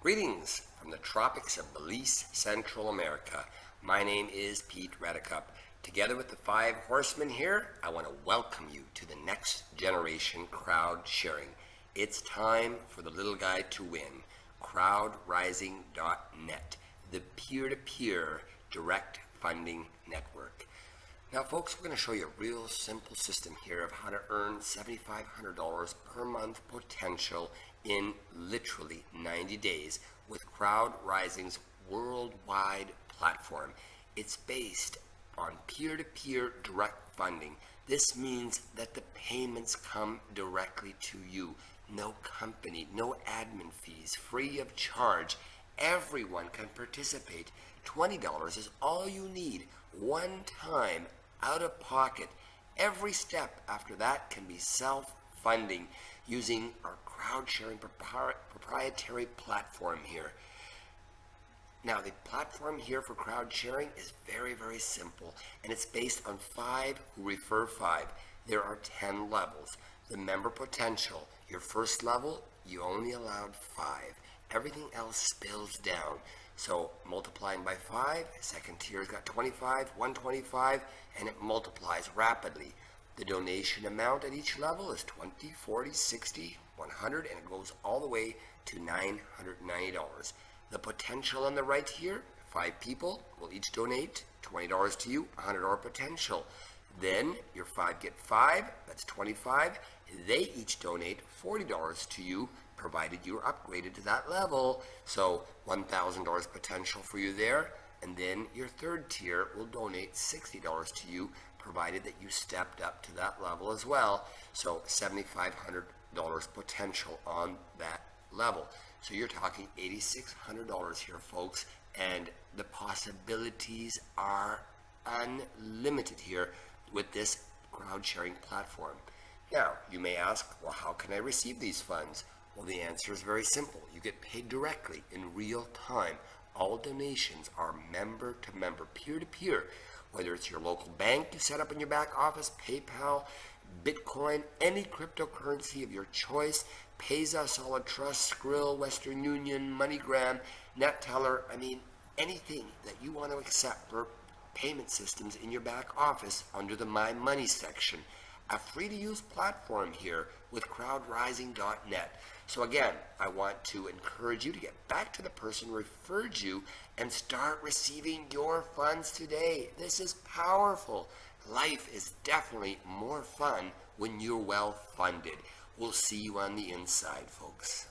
Greetings from the tropics of Belize, Central America. My name is Pete Redicup. Together with the Five Horsemen here, I want to welcome you to the next generation crowd sharing. It's time for the little guy to win. Crowdrising.net, the peer-to-peer direct funding network. Now folks, we're going to show you a real simple system here of how to earn $7,500 per month potential in literally 90 days with CrowdRising's worldwide platform. It's based on peer-to-peer direct funding. This means that the payments come directly to you. No company, no admin fees, free of charge. Everyone can participate. $20 is all you need, one time, out of pocket. Every step after that can be self-funding using our crowd sharing proprietary platform here. Now the platform here for crowd sharing is very, very simple, and it's based on 5 who refer 5. There are 10 levels. The member potential, your first level, you only allowed 5. Everything else spills down. So multiplying by 5, second tier's got 25, 125, and it multiplies rapidly. The donation amount at each level is 20, 40, 60, 100, and it goes all the way to $990. The potential on the right here, 5 people will each donate $20 to you, $100 potential. Then your 5 get 5, that's 25. They each donate $40 to you, provided you're upgraded to that level. So $1,000 potential for you there. And then your third tier will donate $60 to you, provided that you stepped up to that level as well. So $7,500 potential on that level. So you're talking $8,600 here, folks, and the possibilities are unlimited here with this crowd sharing platform. Now, you may ask, well, how can I receive these funds? Well, the answer is very simple. You get paid directly in real time. All donations are member to member, peer to peer, whether it's your local bank you set up in your back office, PayPal, Bitcoin, any cryptocurrency of your choice, Payza, Solid Trust, Skrill, Western Union, MoneyGram, NetTeller, anything that you want to accept for payment systems in your back office under the My Money section. A free-to-use platform here with crowdrising.net. So again, I want to encourage you to get back to the person who referred you and start receiving your funds today. This is powerful. Life is definitely more fun when you're well funded. We'll see you on the inside, folks.